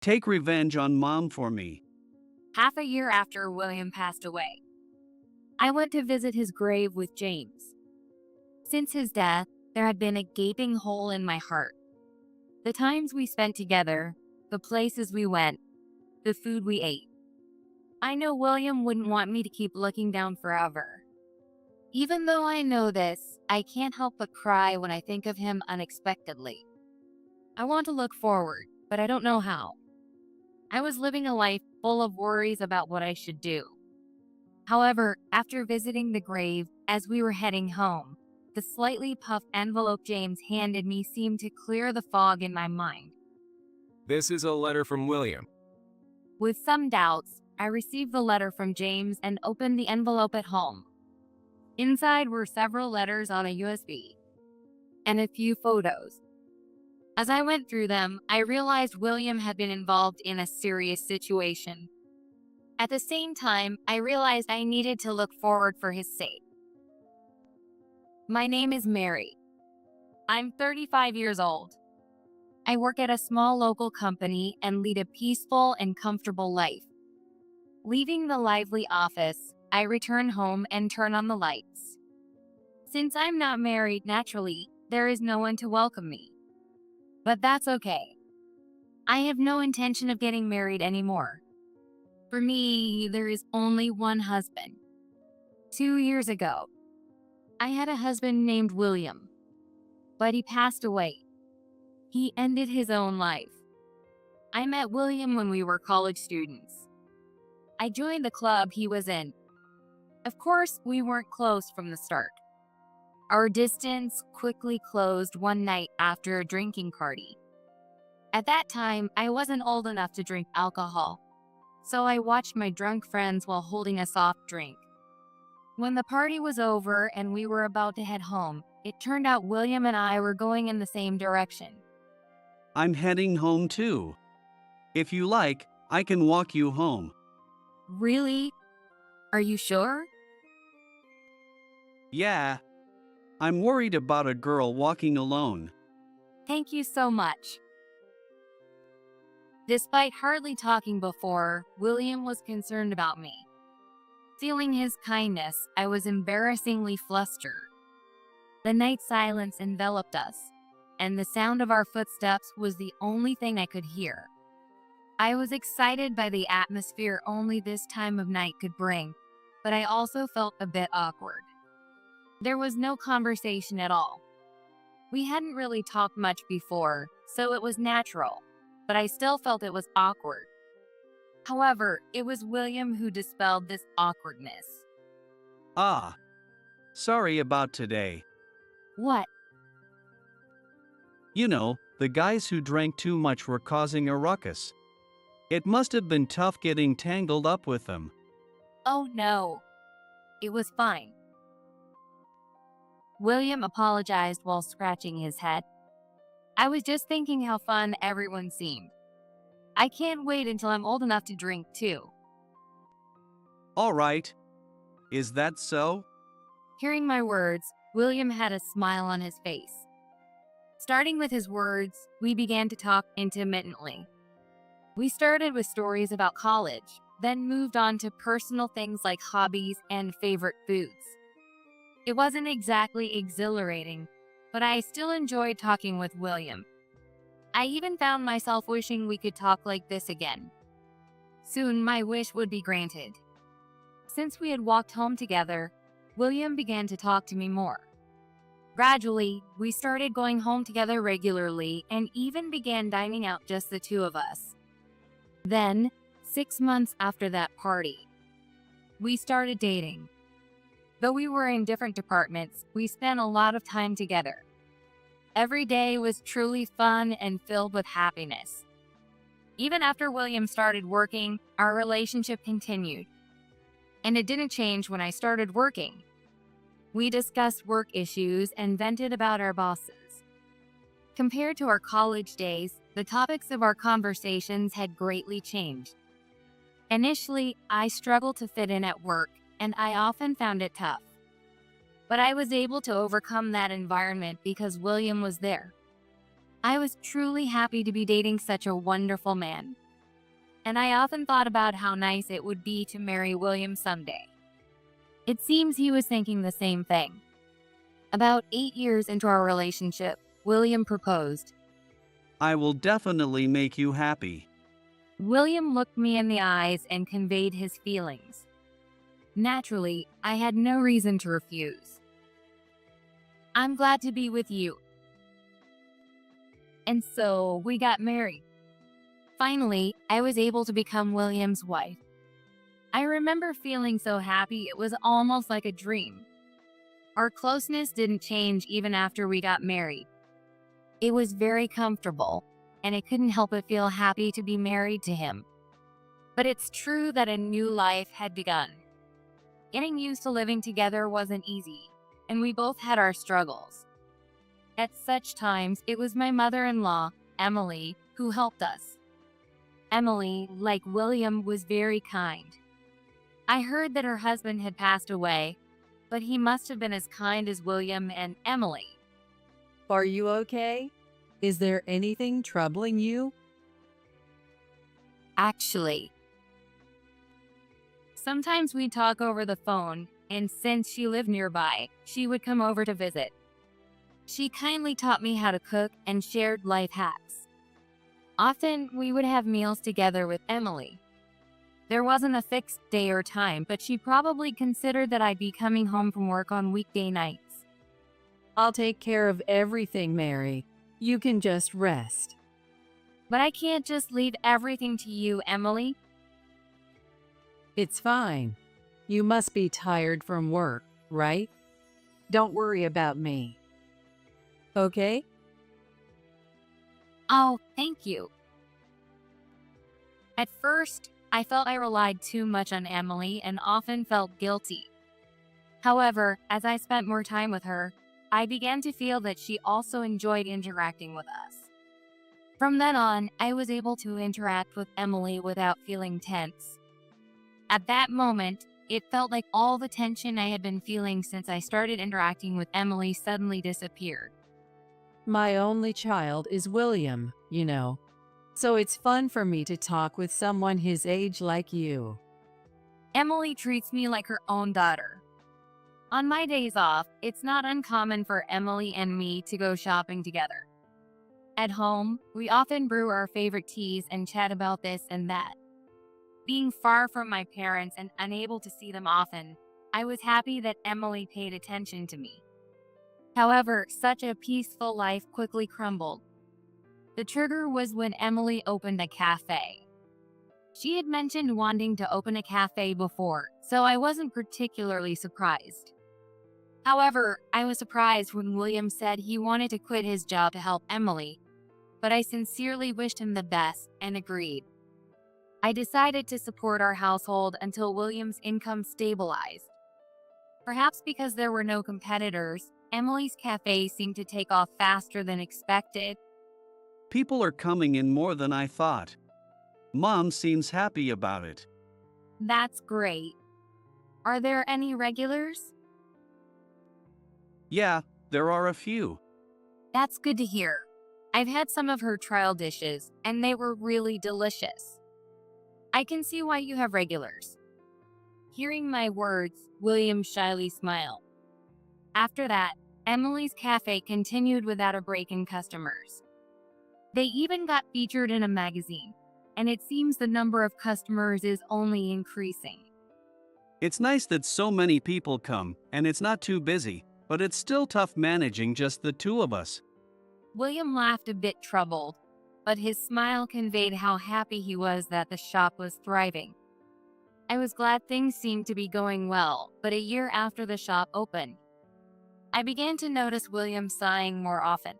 Take revenge on Mom for me. Half a year after William passed away, I went to visit his grave with James. Since his death, there had been a gaping hole in my heart. The times we spent together, the places we went, the food we ate. I know William wouldn't want me to keep looking down forever. Even though I know this, I can't help but cry when I think of him unexpectedly. I want to look forward, but I don't know how. I was living a life full of worries about what I should do. However, after visiting the grave, as we were heading home, the slightly puffed envelope James handed me seemed to clear the fog in my mind. This is a letter from William. With some doubts, I received the letter from James and opened the envelope at home. Inside were several letters on a USB and a few photos. As I went through them, I realized William had been involved in a serious situation. At the same time, I realized I needed to look forward for his sake. My name is Mary. I'm 35 years old. I work at a small local company and lead a peaceful and comfortable life. Leaving the lively office, I return home and turn on the lights. Since I'm not married, naturally, there is no one to welcome me. But that's okay. I have no intention of getting married anymore. For me, there is only one husband. 2 years ago, I had a husband named William, but he passed away. He ended his own life. I met William when we were college students. I joined the club he was in. Of course, we weren't close from the start. Our distance quickly closed one night after a drinking party. At that time, I wasn't old enough to drink alcohol, so I watched my drunk friends while holding a soft drink. When the party was over and we were about to head home, it turned out William and I were going in the same direction. I'm heading home too. If you like, I can walk you home. Really? Are you sure? Yeah. I'm worried about a girl walking alone. Thank you so much. Despite hardly talking before, William was concerned about me. Feeling his kindness, I was embarrassingly flustered. The night silence enveloped us, and the sound of our footsteps was the only thing I could hear. I was excited by the atmosphere only this time of night could bring, but I also felt a bit awkward. There was no conversation at all. We hadn't really talked much before, so it was natural, but I still felt it was awkward. However, it was William who dispelled this awkwardness. Ah. Sorry about today. What? You know, the guys who drank too much were causing a ruckus. It must have been tough getting tangled up with them. Oh no. It was fine. William apologized while scratching his head. I was just thinking how fun everyone seemed. I can't wait until I'm old enough to drink too. All right. Is that so? Hearing my words, William had a smile on his face. Starting with his words, we began to talk intermittently. We started with stories about college, then moved on to personal things like hobbies and favorite foods. It wasn't exactly exhilarating, but I still enjoyed talking with William. I even found myself wishing we could talk like this again. Soon my wish would be granted. Since we had walked home together, William began to talk to me more. Gradually, we started going home together regularly and even began dining out just the two of us. Then, 6 months after that party, we started dating. Though we were in different departments, we spent a lot of time together. Every day was truly fun and filled with happiness. Even after William started working, our relationship continued. And it didn't change when I started working. We discussed work issues and vented about our bosses. Compared to our college days, the topics of our conversations had greatly changed. Initially, I struggled to fit in at work, and I often found it tough. But I was able to overcome that environment because William was there. I was truly happy to be dating such a wonderful man. and I often thought about how nice it would be to marry William someday. It seems he was thinking the same thing. About 8 years into our relationship, William proposed. I will definitely make you happy. William looked me in the eyes and conveyed his feelings. Naturally, I had no reason to refuse. I'm glad to be with you. And so we got married. Finally, I was able to become William's wife. I remember feeling so happy it was almost like a dream. Our closeness didn't change even after we got married. It was very comfortable, and I couldn't help but feel happy to be married to him. But it's true that a new life had begun. Getting used to living together wasn't easy, and we both had our struggles. At such times, it was my mother-in-law, Emily, who helped us. Emily, like William, was very kind. I heard that her husband had passed away, but he must have been as kind as William and Emily. Are you okay? Is there anything troubling you? Actually, sometimes we'd talk over the phone, and since she lived nearby, she would come over to visit. She kindly taught me how to cook and shared life hacks. Often, we would have meals together with Emily. There wasn't a fixed day or time, but she probably considered that I'd be coming home from work on weekday nights. I'll take care of everything, Mary. You can just rest. But I can't just leave everything to you, Emily. It's fine. You must be tired from work, right? Don't worry about me. Okay? Oh, thank you. At first, I felt I relied too much on Emily and often felt guilty. However, as I spent more time with her, I began to feel that she also enjoyed interacting with us. From then on, I was able to interact with Emily without feeling tense. At that moment, it felt like all the tension I had been feeling since I started interacting with Emily suddenly disappeared. My only child is William, you know. So it's fun for me to talk with someone his age like you. Emily treats me like her own daughter. On my days off, it's not uncommon for Emily and me to go shopping together. At home, we often brew our favorite teas and chat about this and that. Being far from my parents and unable to see them often, I was happy that Emily paid attention to me. However, such a peaceful life quickly crumbled. The trigger was when Emily opened a cafe. She had mentioned wanting to open a cafe before, so I wasn't particularly surprised. However, I was surprised when William said he wanted to quit his job to help Emily, but I sincerely wished him the best and agreed. I decided to support our household until William's income stabilized. Perhaps because there were no competitors, Emily's cafe seemed to take off faster than expected. People are coming in more than I thought. Mom seems happy about it. That's great. Are there any regulars? Yeah, there are a few. That's good to hear. I've had some of her trial dishes, and they were really delicious. I can see why you have regulars. Hearing my words, William shyly smiled. After that, Emily's cafe continued without a break in customers. They even got featured in a magazine, and it seems the number of customers is only increasing. It's nice that so many people come, and it's not too busy, but it's still tough managing just the two of us. William laughed a bit troubled, but his smile conveyed how happy he was that the shop was thriving. I was glad things seemed to be going well, but a year after the shop opened, I began to notice William sighing more often.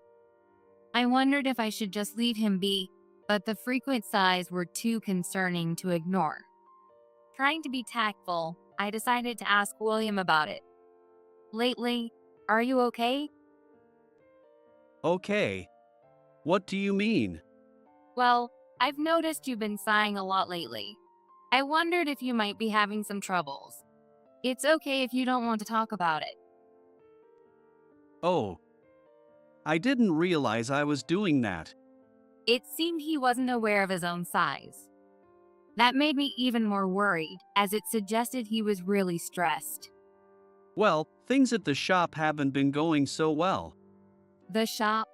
I wondered if I should just leave him be, but the frequent sighs were too concerning to ignore. Trying to be tactful, I decided to ask William about it. Lately, are you okay? Okay. What do you mean? Well, I've noticed you've been sighing a lot lately. I wondered if you might be having some troubles. It's okay if you don't want to talk about it. Oh. I didn't realize I was doing that. It seemed he wasn't aware of his own sighs. That made me even more worried, as it suggested he was really stressed. Well, things at the shop haven't been going so well. The shop?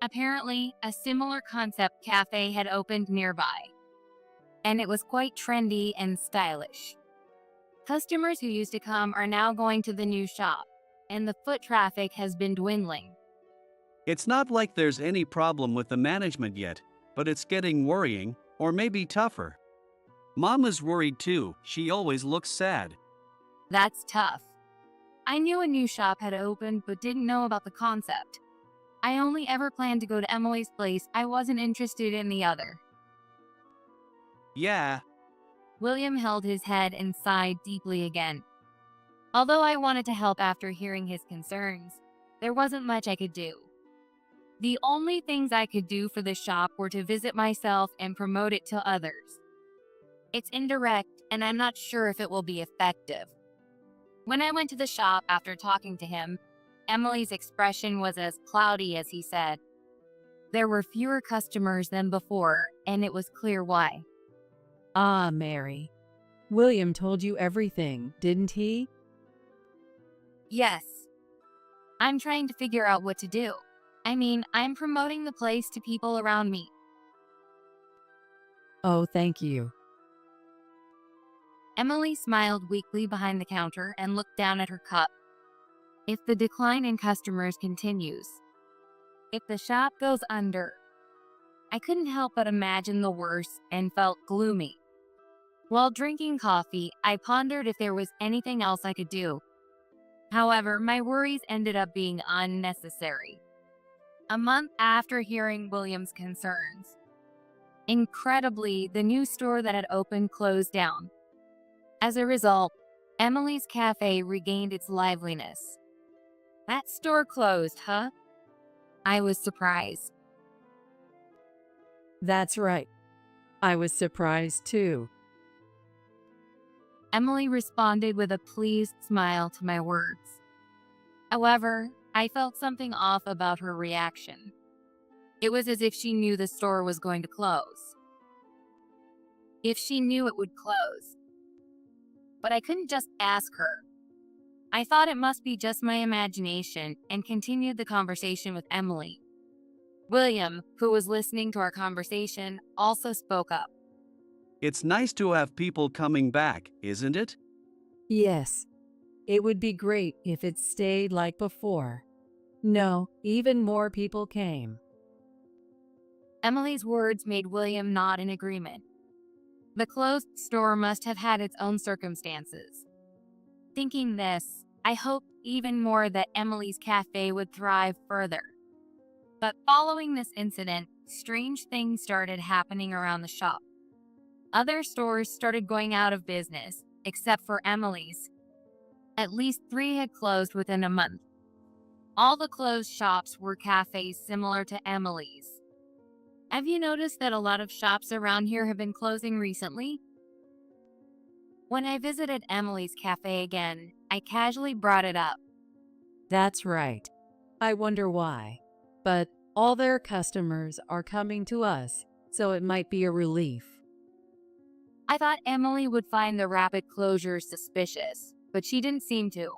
Apparently, a similar concept cafe had opened nearby, and it was quite trendy and stylish. Customers who used to come are now going to the new shop, and the foot traffic has been dwindling. It's not like there's any problem with the management yet, but it's getting worrying, or maybe tougher. Mama's worried too, she always looks sad. That's tough. I knew a new shop had opened but didn't know about the concept. I only ever planned to go to Emily's place, I wasn't interested in the other. Yeah, William held his head and sighed deeply again. Although I wanted to help after hearing his concerns, there wasn't much I could do. The only things I could do for the shop were to visit myself and promote it to others. It's indirect, and I'm not sure if it will be effective. When I went to the shop after talking to him, Emily's expression was as cloudy as he said. There were fewer customers than before, and it was clear why. Ah, Mary. William told you everything, didn't he? Yes. I'm trying to figure out what to do. I mean, I'm promoting the place to people around me. Oh, thank you. Emily smiled weakly behind the counter and looked down at her cup. If the decline in customers continues, if the shop goes under, I couldn't help but imagine the worst and felt gloomy. While drinking coffee, I pondered if there was anything else I could do. However, my worries ended up being unnecessary. A month after hearing William's concerns, incredibly, the new store that had opened closed down. As a result, Emily's cafe regained its liveliness. That store closed, huh? I was surprised. That's right. I was surprised too. Emily responded with a pleased smile to my words. However, I felt something off about her reaction. It was as if she knew the store was going to close. If she knew it would close. But I couldn't just ask her. I thought it must be just my imagination and continued the conversation with Emily. William, who was listening to our conversation, also spoke up. it's nice to have people coming back, isn't it? Yes. It would be great if it stayed like before. No, even more people came. Emily's words made William nod in agreement. The closed store must have had its own circumstances. Thinking this, I hoped even more that Emily's cafe would thrive further. But following this incident, strange things started happening around the shop. Other stores started going out of business, except for Emily's. At least 3 had closed within a month. All the closed shops were cafes similar to Emily's. Have you noticed that a lot of shops around here have been closing recently? When I visited Emily's cafe again, I casually brought it up. That's right. I wonder why. But all their customers are coming to us, so it might be a relief. I thought Emily would find the rapid closures suspicious, but she didn't seem to.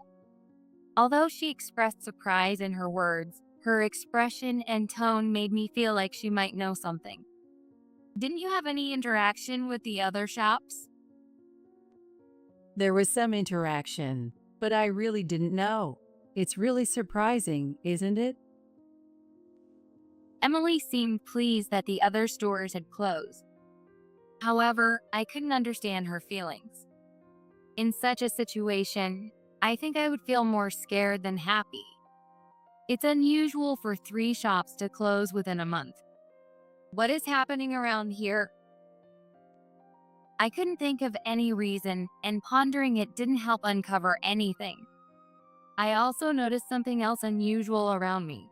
Although she expressed surprise in her words, her expression and tone made me feel like she might know something. Didn't you have any interaction with the other shops? There was some interaction, but I really didn't know. It's really surprising, isn't it? Emily seemed pleased that the other stores had closed. However, I couldn't understand her feelings. In such a situation, I think I would feel more scared than happy. It's unusual for 3 shops to close within a month. What is happening around here? I couldn't think of any reason, and pondering it didn't help uncover anything. I also noticed something else unusual around me.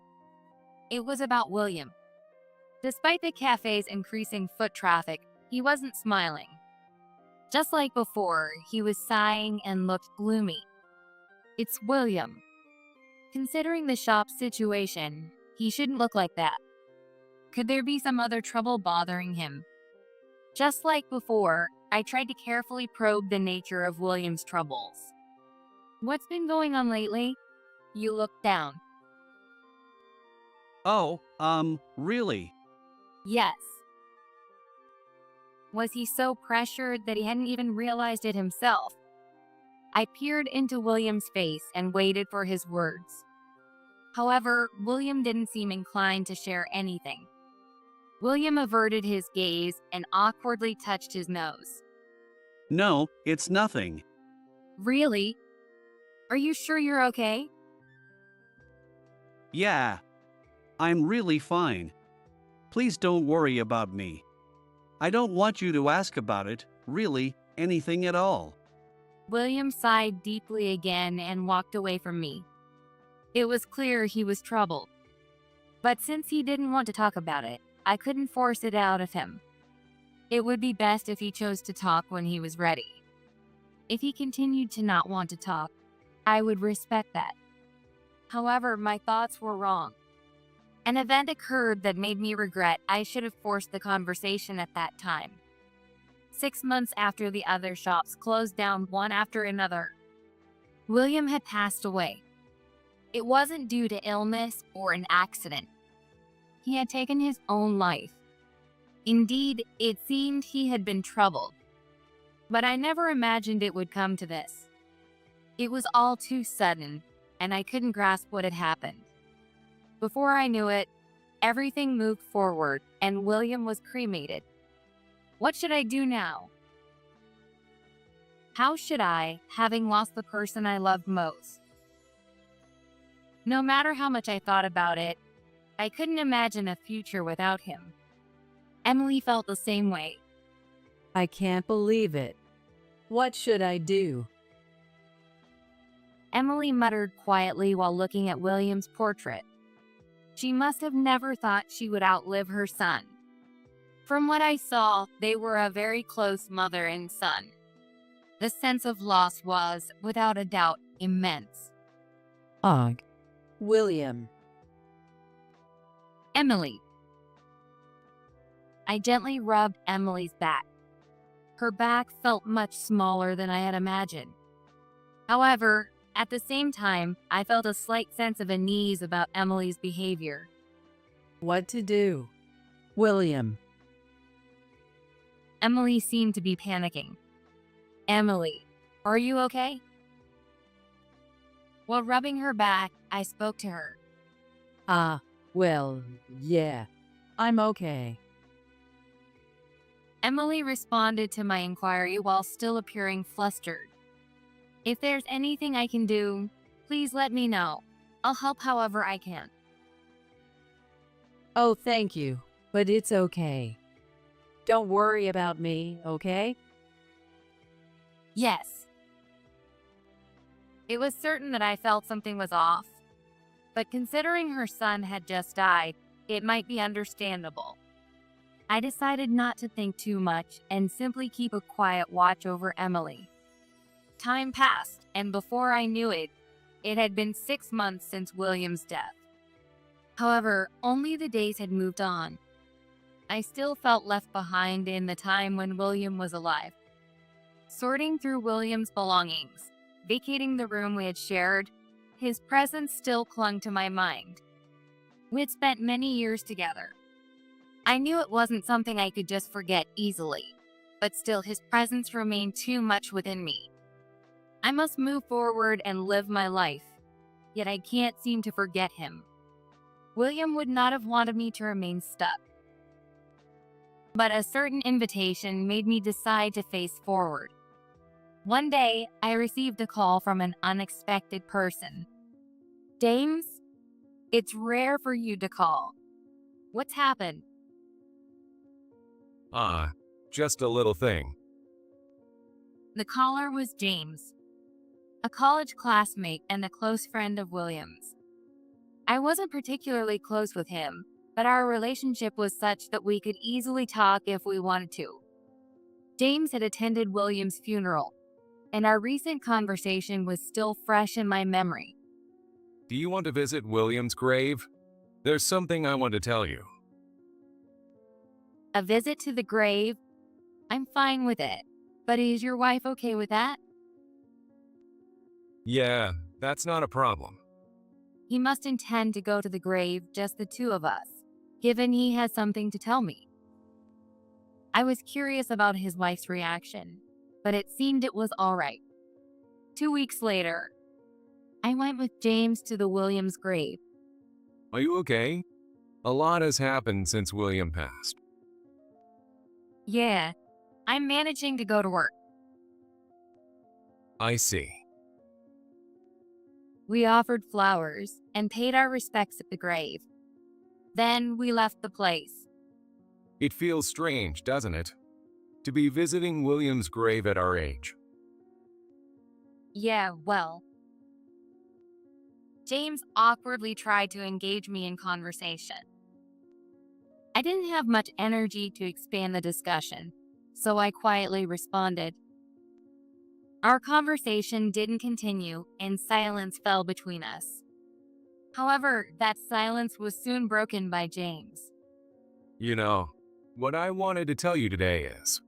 It was about William. Despite the cafe's increasing foot traffic, he wasn't smiling. Just like before, he was sighing and looked gloomy. It's William. Considering the shop's situation, he shouldn't look like that. Could there be some other trouble bothering him? Just like before, I tried to carefully probe the nature of William's troubles. What's been going on lately? You looked down. Oh, really? Yes. Was he so pressured that he hadn't even realized it himself? I peered into William's face and waited for his words. However, William didn't seem inclined to share anything. William averted his gaze and awkwardly touched his nose. No, it's nothing. Really? Are you sure you're okay? Yeah. I'm really fine. Please don't worry about me. I don't want you to ask about it, really, anything at all. William sighed deeply again and walked away from me. It was clear he was troubled. But since he didn't want to talk about it, I couldn't force it out of him. It would be best if he chose to talk when he was ready. If he continued to not want to talk, I would respect that. However, my thoughts were wrong. An event occurred that made me regret I should have forced the conversation at that time. 6 months after the other shops closed down one after another, William had passed away. It wasn't due to illness or an accident. He had taken his own life. Indeed, it seemed he had been troubled. But I never imagined it would come to this. It was all too sudden, and I couldn't grasp what had happened. Before I knew it, everything moved forward, and William was cremated. What should I do now? How should I, having lost the person I loved most? No matter how much I thought about it, I couldn't imagine a future without him. Emily felt the same way. I can't believe it. What should I do? Emily muttered quietly while looking at William's portrait. She must have never thought she would outlive her son. From what I saw, they were a very close mother and son. The sense of loss was, without a doubt, immense. Ugh. William. Emily. I gently rubbed Emily's back. Her back felt much smaller than I had imagined. However, at the same time, I felt a slight sense of unease about Emily's behavior. What to do? William. Emily seemed to be panicking. Emily, are you okay? While rubbing her back, I spoke to her. Well, yeah. I'm okay. Emily responded to my inquiry while still appearing flustered. If there's anything I can do, please let me know. I'll help however I can. Oh, thank you, but it's okay. Don't worry about me, okay? Yes. It was certain that I felt something was off, but considering her son had just died, it might be understandable. I decided not to think too much and simply keep a quiet watch over Emily. Time passed, and before I knew it, it had been 6 months since William's death. However, only the days had moved on. I still felt left behind in the time when William was alive. Sorting through William's belongings, vacating the room we had shared, his presence still clung to my mind. We had spent many years together. I knew it wasn't something I could just forget easily, but still his presence remained too much within me. I must move forward and live my life, yet I can't seem to forget him. William would not have wanted me to remain stuck. But a certain invitation made me decide to face forward. One day, I received a call from an unexpected person. James, it's rare for you to call. What's happened? Just a little thing. The caller was James, a college classmate and a close friend of William's. I wasn't particularly close with him, but our relationship was such that we could easily talk if we wanted to. James had attended William's funeral, and our recent conversation was still fresh in my memory. Do you want to visit William's grave? There's something I want to tell you. A visit to the grave? I'm fine with it. But is your wife okay with that? Yeah, that's not a problem. He must intend to go to the grave, just the two of us, given he has something to tell me. I was curious about his wife's reaction, but it seemed it was all right. 2 weeks later, I went with James to the Williams grave. Are you okay? A lot has happened since William passed. Yeah, I'm managing to go to work. I see. We offered flowers and paid our respects at the grave. Then we left the place. It feels strange, doesn't it? To be visiting William's grave at our age. Yeah, well. James awkwardly tried to engage me in conversation. I didn't have much energy to expand the discussion, so I quietly responded. Our conversation didn't continue, and silence fell between us. However, that silence was soon broken by James. You know, what I wanted to tell you today is,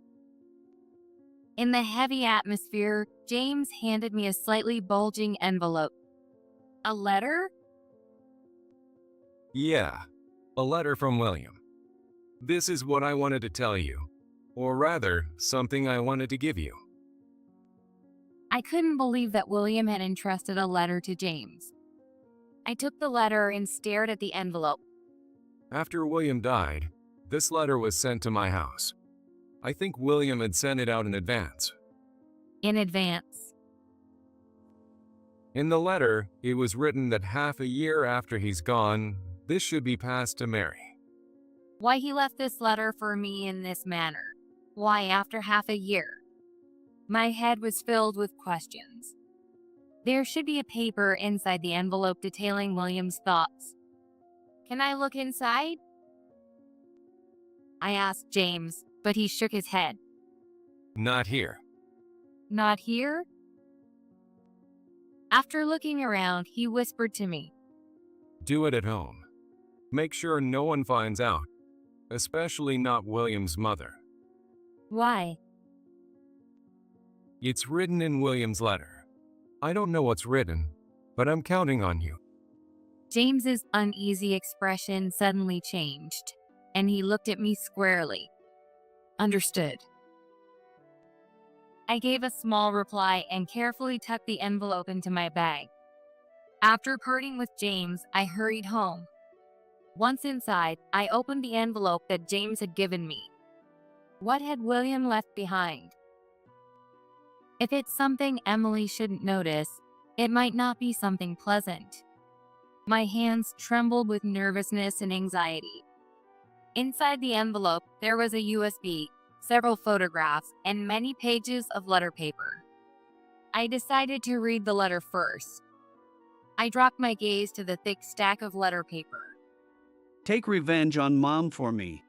In the heavy atmosphere, James handed me a slightly bulging envelope. A letter? yeah, a letter from William. This is what I wanted to tell you, or rather, something I wanted to give you. I couldn't believe that William had entrusted a letter to James. I took the letter and stared at the envelope. After William died, this letter was sent to my house. I think William had sent it out in advance. In advance. In the letter, it was written that half a year after he's gone, this should be passed to Mary. Why he left this letter for me in this manner? Why after half a year? My head was filled with questions. There should be a paper inside the envelope detailing William's thoughts. Can I look inside? I asked James, but he shook his head. Not here. Not here? After looking around, he whispered to me. Do it at home. Make sure no one finds out, especially not William's mother. Why? It's written in William's letter. I don't know what's written, but I'm counting on you. James's uneasy expression suddenly changed, and he looked at me squarely. Understood. I gave a small reply and carefully tucked the envelope into my bag. After parting with James, I hurried home. Once inside, I opened the envelope that James had given me. What had William left behind? If it's something Emily shouldn't notice, it might not be something pleasant. My hands trembled with nervousness and anxiety. Inside the envelope, there was a USB, several photographs, and many pages of letter paper. I decided to read the letter first. I dropped my gaze to the thick stack of letter paper. Take revenge on Mom for me.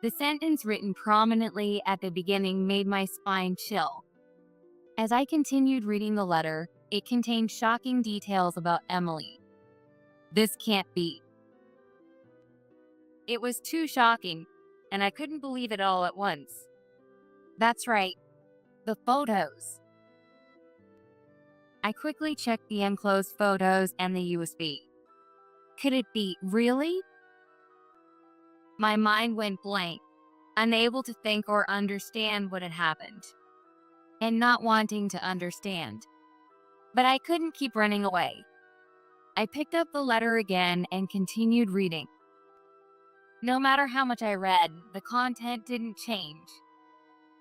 The sentence written prominently at the beginning made my spine chill. As I continued reading the letter, it contained shocking details about Emily. This can't be. It was too shocking, and I couldn't believe it all at once. That's right, the photos. I quickly checked the enclosed photos and the USB. Could it be really? My mind went blank, unable to think or understand what had happened, and not wanting to understand. But I couldn't keep running away. I picked up the letter again and continued reading. No matter how much I read, the content didn't change.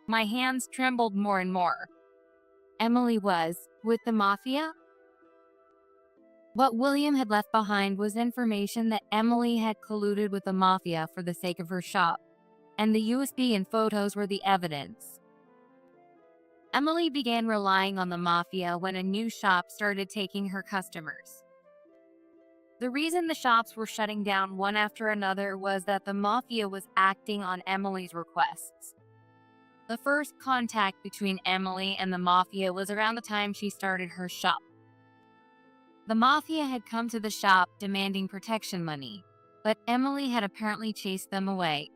My hands trembled more and more. Emily was with the mafia? What William had left behind was information that Emily had colluded with the mafia for the sake of her shop, and the USB and photos were the evidence. Emily began relying on the mafia when a new shop started taking her customers. The reason the shops were shutting down one after another was that the mafia was acting on Emily's requests. The first contact between Emily and the mafia was around the time she started her shop. The mafia had come to the shop demanding protection money, but Emily had apparently chased them away.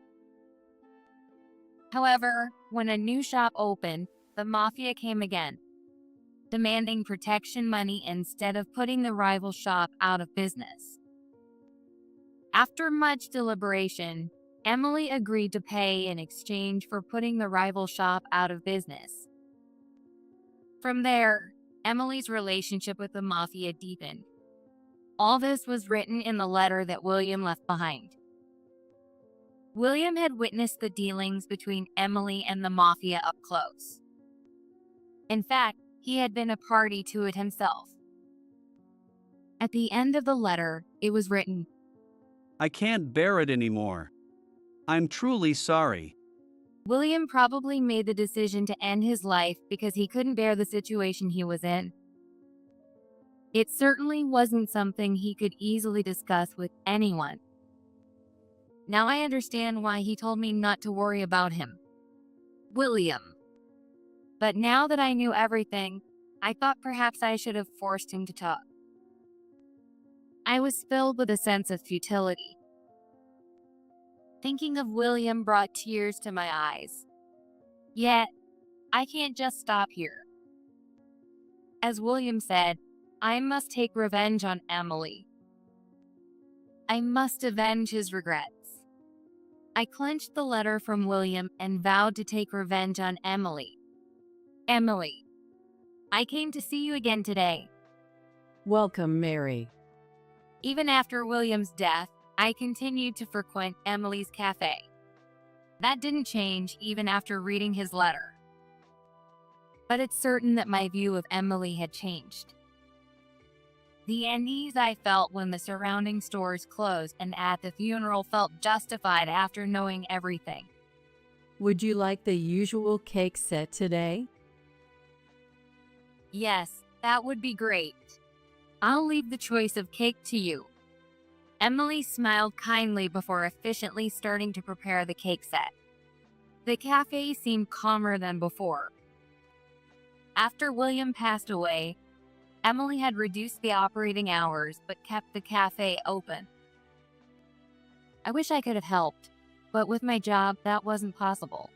However, when a new shop opened, the mafia came again, demanding protection money instead of putting the rival shop out of business. After much deliberation, Emily agreed to pay in exchange for putting the rival shop out of business. From there, Emily's relationship with the mafia deepened. All this was written in the letter that William left behind. William had witnessed the dealings between Emily and the mafia up close. In fact, he had been a party to it himself. At the end of the letter, it was written, I can't bear it anymore. I'm truly sorry. William probably made the decision to end his life because he couldn't bear the situation he was in. It certainly wasn't something he could easily discuss with anyone. Now I understand why he told me not to worry about him. William. But now that I knew everything, I thought perhaps I should have forced him to talk. I was filled with a sense of futility. Thinking of William brought tears to my eyes. Yet, I can't just stop here. As William said, I must take revenge on Emily. I must avenge his regrets. I clenched the letter from William and vowed to take revenge on Emily. Emily, I came to see you again today. Welcome, Mary. Even after William's death, I continued to frequent Emily's cafe. That didn't change even after reading his letter. But it's certain that my view of Emily had changed. The unease I felt when the surrounding stores closed and at the funeral felt justified after knowing everything. Would you like the usual cake set today? Yes, that would be great. I'll leave the choice of cake to you. Emily smiled kindly before efficiently starting to prepare the cake set. The cafe seemed calmer than before. After William passed away, Emily had reduced the operating hours but kept the cafe open. I wish I could have helped, but with my job, that wasn't possible.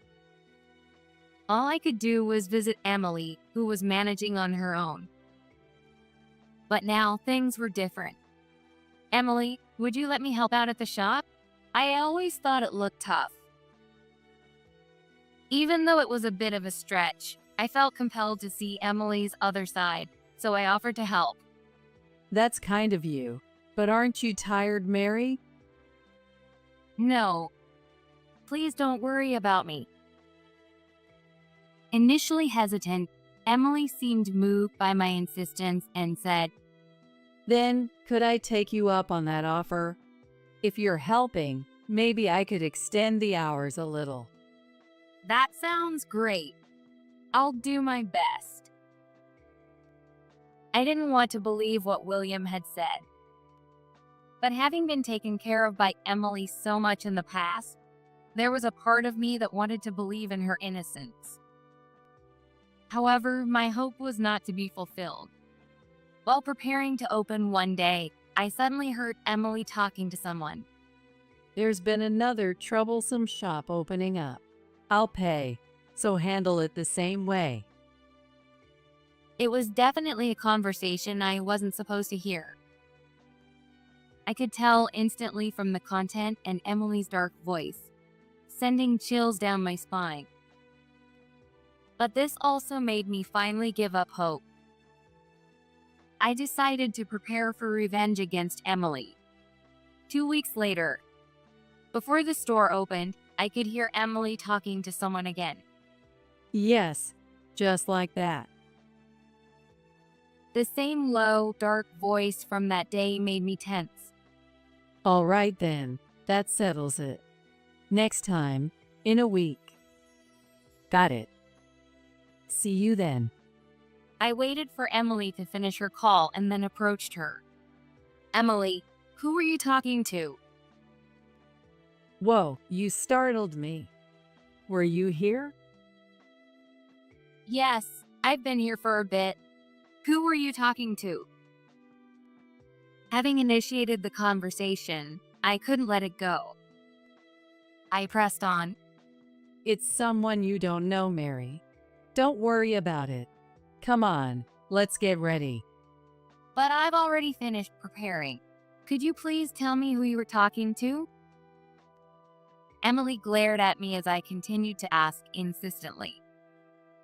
All I could do was visit Emily, who was managing on her own. But now things were different. Emily, would you let me help out at the shop? I always thought it looked tough. Even though it was a bit of a stretch, I felt compelled to see Emily's other side, so I offered to help. That's kind of you. But aren't you tired, Mary? No. Please don't worry about me. Initially hesitant, Emily seemed moved by my insistence and said, Then, could I take you up on that offer? If you're helping, maybe I could extend the hours a little. That sounds great. I'll do my best. I didn't want to believe what William had said. But having been taken care of by Emily so much in the past, there was a part of me that wanted to believe in her innocence. However, my hope was not to be fulfilled. While preparing to open one day, I suddenly heard Emily talking to someone. There's been another troublesome shop opening up. I'll pay, so handle it the same way. It was definitely a conversation I wasn't supposed to hear. I could tell instantly from the content and Emily's dark voice, sending chills down my spine. But this also made me finally give up hope. I decided to prepare for revenge against Emily. 2 weeks later, before the store opened, I could hear Emily talking to someone again. Yes, just like that. The same low, dark voice from that day made me tense. All right then, that settles it. Next time, in a week. Got it. See you then. I waited for Emily to finish her call and then approached her. Emily, who were you talking to? Whoa, you startled me. Were you here? Yes, I've been here for a bit. Who were you talking to? Having initiated the conversation, I couldn't let it go. I pressed on. It's someone you don't know, Mary. Don't worry about it. Come on, let's get ready. But I've already finished preparing. Could you please tell me who you were talking to? Emily glared at me as I continued to ask insistently.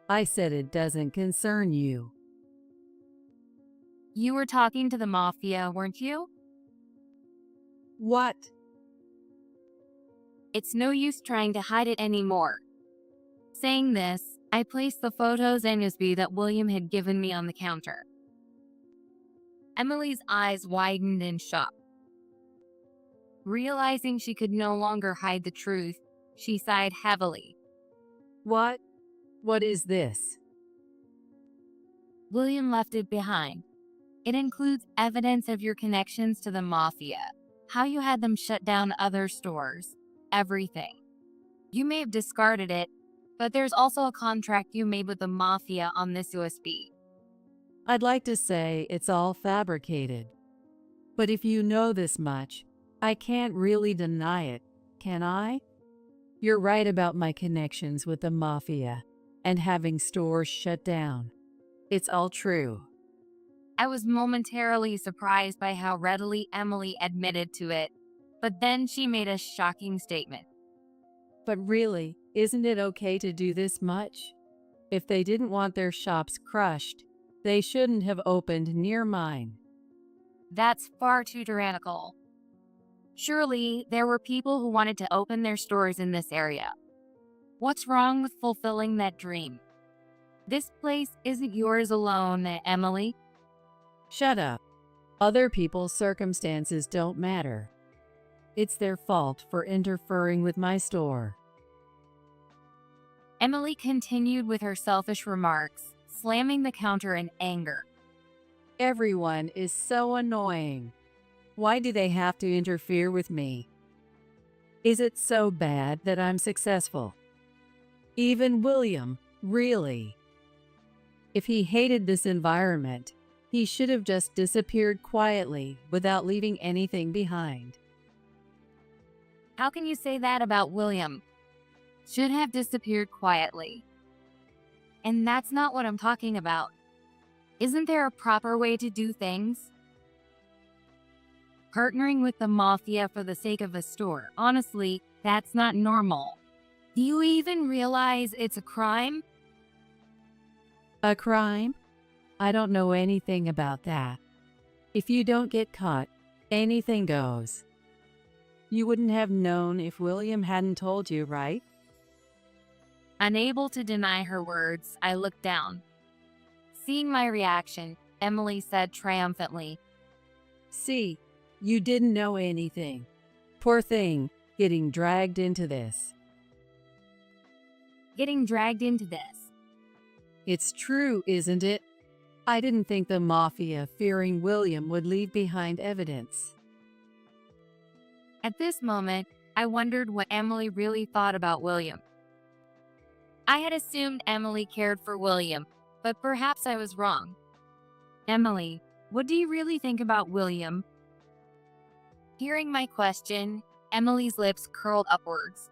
I said it doesn't concern you. You were talking to the mafia, weren't you? What? It's no use trying to hide it anymore. Saying this, I placed the photos and USB that William had given me on the counter. Emily's eyes widened in shock. Realizing she could no longer hide the truth, she sighed heavily. What? What is this? William left it behind. It includes evidence of your connections to the mafia, how you had them shut down other stores, everything. You may have discarded it, but there's also a contract you made with the mafia on this USB. I'd like to say it's all fabricated. But if you know this much, I can't really deny it, can I? You're right about my connections with the mafia and having stores shut down. It's all true. I was momentarily surprised by how readily Emily admitted to it, but then she made a shocking statement. But really, isn't it okay to do this much? If they didn't want their shops crushed, they shouldn't have opened near mine. That's far too tyrannical. Surely, there were people who wanted to open their stores in this area. What's wrong with fulfilling that dream? This place isn't yours alone, Emily. Shut up. Other people's circumstances don't matter. It's their fault for interfering with my store. Emily continued with her selfish remarks, slamming the counter in anger. Everyone is so annoying. Why do they have to interfere with me? Is it so bad that I'm successful? Even William, really? If he hated this environment, he should have just disappeared quietly without leaving anything behind. How can you say that about William? Should have disappeared quietly. And that's not what I'm talking about. Isn't there a proper way to do things? Partnering with the mafia for the sake of a store, honestly, that's not normal. Do you even realize it's a crime? A crime? I don't know anything about that. If you don't get caught, anything goes. You wouldn't have known if William hadn't told you, right? Unable to deny her words, I looked down. Seeing my reaction, Emily said triumphantly, See, you didn't know anything. Poor thing, getting dragged into this. Getting dragged into this. It's true, isn't it? I didn't think the mafia, fearing William, would leave behind evidence. At this moment, I wondered what Emily really thought about William. I had assumed Emily cared for William, but perhaps I was wrong. Emily, what do you really think about William? Hearing my question, Emily's lips curled upwards.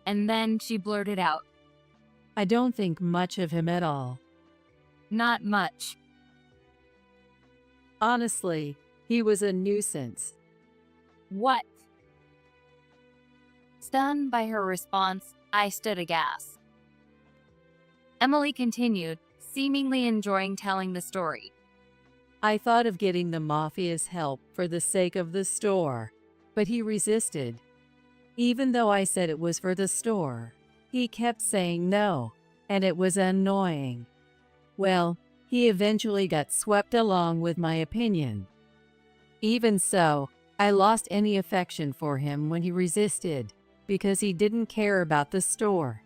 And then she blurted out, I don't think much of him at all. Not much. Honestly, he was a nuisance. What? Stunned by her response, I stood aghast. Emily continued, seemingly enjoying telling the story. I thought of getting the mafia's help for the sake of the store, but he resisted. Even though I said it was for the store, he kept saying no, and it was annoying. Well, he eventually got swept along with my opinion. Even so, I lost any affection for him when he resisted, because he didn't care about the store.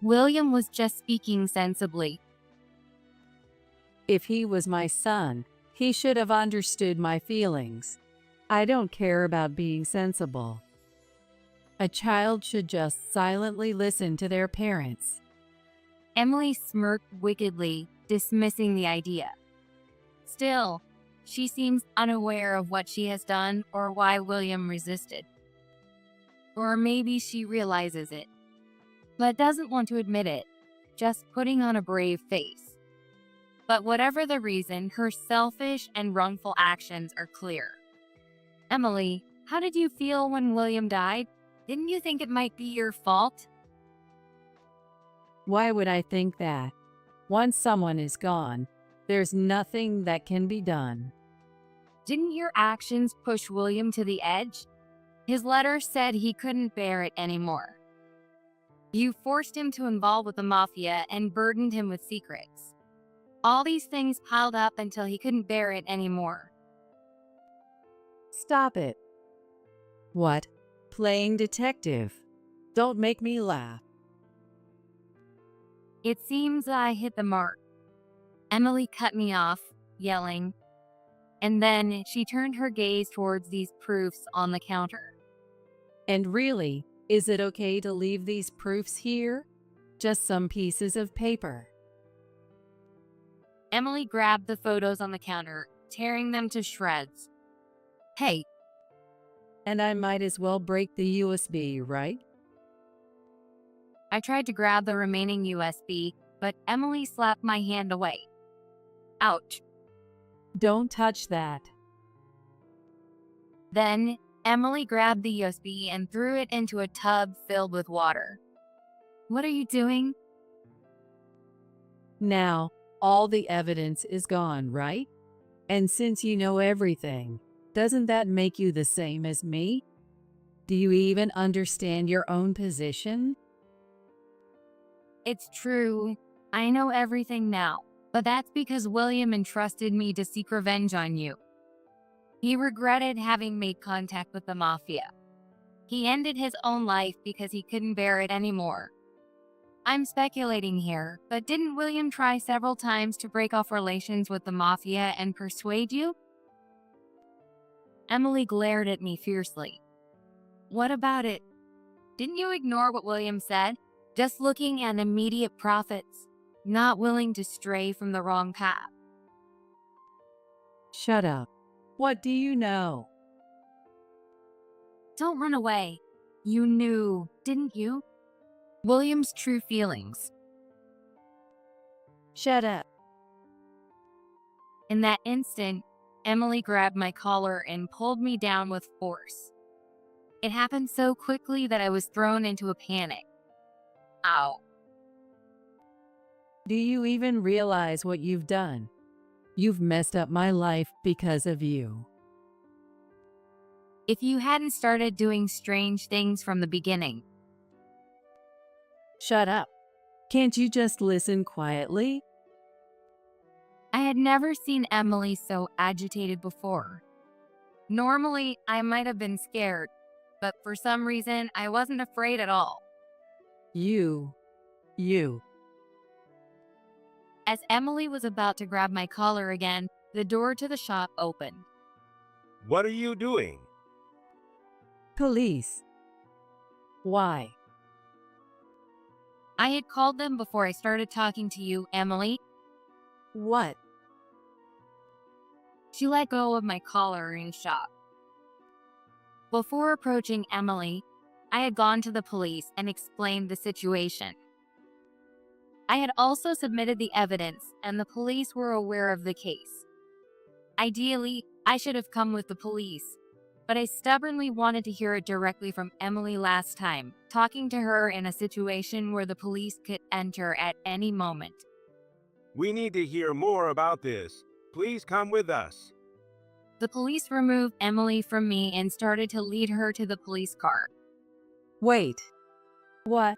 William was just speaking sensibly. If he was my son, he should have understood my feelings. I don't care about being sensible. A child should just silently listen to their parents. Emily smirked wickedly, dismissing the idea. Still, she seems unaware of what she has done or why William resisted. Or maybe she realizes it. but doesn't want to admit it, just putting on a brave face. But whatever the reason, her selfish and wrongful actions are clear. Emily, how did you feel when William died? Didn't you think it might be your fault? Why would I think that? Once someone is gone, there's nothing that can be done. Didn't your actions push William to the edge? His letter said he couldn't bear it anymore. You forced him to involve with the mafia and burdened him with secrets. All these things piled up until he couldn't bear it anymore. Stop it. What? Playing detective? Don't make me laugh. It seems I hit the mark. Emily cut me off, yelling, and then she turned her gaze towards these proofs on the counter. And really, is it okay to leave these proofs here? Just some pieces of paper. Emily grabbed the photos on the counter, tearing them to shreds. Hey, And I might as well break the USB, right? I tried to grab the remaining USB, but Emily slapped my hand away. Ouch. Don't touch that. Then, Emily grabbed the USB and threw it into a tub filled with water. What are you doing? Now, all the evidence is gone, right? And since you know everything, doesn't that make you the same as me? Do you even understand your own position? It's true. I know everything now, but that's because William entrusted me to seek revenge on you. He regretted having made contact with the mafia. He ended his own life because he couldn't bear it anymore. I'm speculating here, but didn't William try several times to break off relations with the mafia and persuade you? Emily glared at me fiercely. What about it? Didn't you ignore what William said? Just looking at immediate profits, not willing to stray from the wrong path. Shut up. What do you know? Don't run away. You knew, didn't you? William's true feelings. Shut up. In that instant, Emily grabbed my collar and pulled me down with force. It happened so quickly that I was thrown into a panic. Ow. Do you even realize what you've done? You've messed up my life because of you. If you hadn't started doing strange things from the beginning. Shut up. Can't you just listen quietly? I had never seen Emily so agitated before. Normally, I might have been scared, but for some reason, I wasn't afraid at all. You. As Emily was about to grab my collar again, the door to the shop opened. What are you doing? Police. Why? I had called them before I started talking to you, Emily. What? She let go of my collar in shock. Before approaching Emily, I had gone to the police and explained the situation. I had also submitted the evidence, and the police were aware of the case. Ideally, I should have come with the police, but I stubbornly wanted to hear it directly from Emily last time, talking to her in a situation where the police could enter at any moment. We need to hear more about this. Please come with us. The police removed Emily from me and started to lead her to the police car. Wait. What?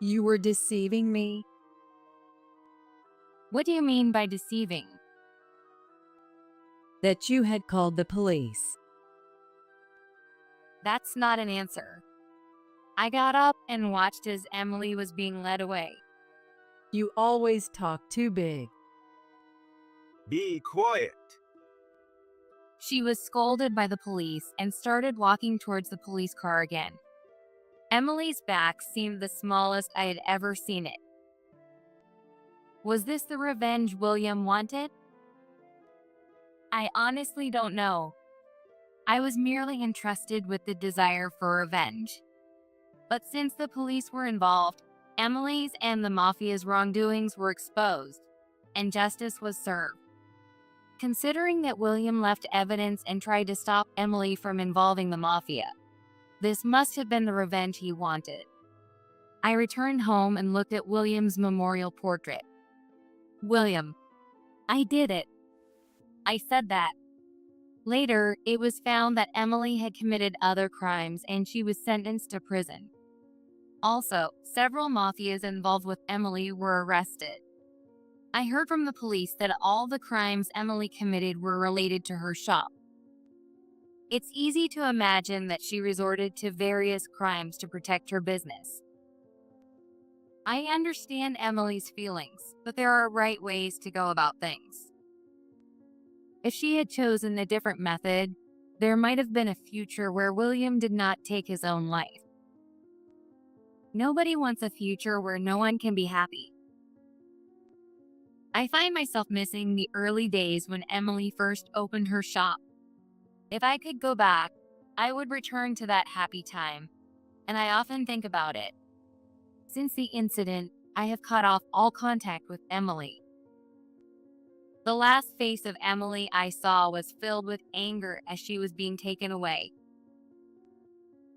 You were deceiving me? What do you mean by deceiving? That you had called the police. That's not an answer. I got up and watched as Emily was being led away. You always talk too big. Be quiet. She was scolded by the police and started walking towards the police car again. Emily's back seemed the smallest I had ever seen it. Was this the revenge William wanted? I honestly don't know. I was merely entrusted with the desire for revenge. But since the police were involved, Emily's and the mafia's wrongdoings were exposed, and justice was served. Considering that William left evidence and tried to stop Emily from involving the mafia, this must have been the revenge he wanted. I returned home and looked at William's memorial portrait. William, I did it. I said that. Later, it was found that Emily had committed other crimes and she was sentenced to prison. Also, several mafias involved with Emily were arrested. I heard from the police that all the crimes Emily committed were related to her shop. It's easy to imagine that she resorted to various crimes to protect her business. I understand Emily's feelings, but there are right ways to go about things. If she had chosen a different method, there might have been a future where William did not take his own life. Nobody wants a future where no one can be happy. I find myself missing the early days when Emily first opened her shop. If I could go back, I would return to that happy time, and I often think about it. Since the incident, I have cut off all contact with Emily. The last face of Emily I saw was filled with anger as she was being taken away.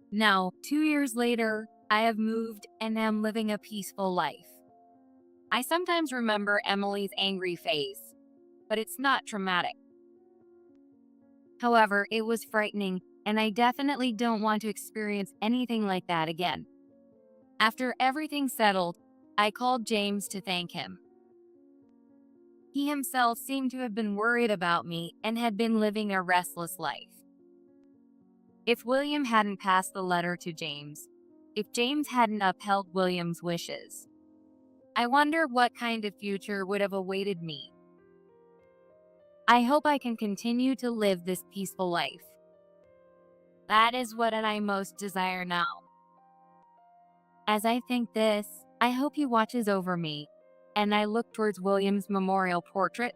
Now, 2 years later, I have moved and am living a peaceful life. I sometimes remember Emily's angry face, but it's not traumatic. However, it was frightening, and I definitely don't want to experience anything like that again. After everything settled, I called James to thank him. He himself seemed to have been worried about me and had been living a restless life. If William hadn't passed the letter to James, if James hadn't upheld William's wishes, I wonder what kind of future would have awaited me. I hope I can continue to live this peaceful life. That is what I most desire now. As I think this, I hope he watches over me, and I look towards William's memorial portrait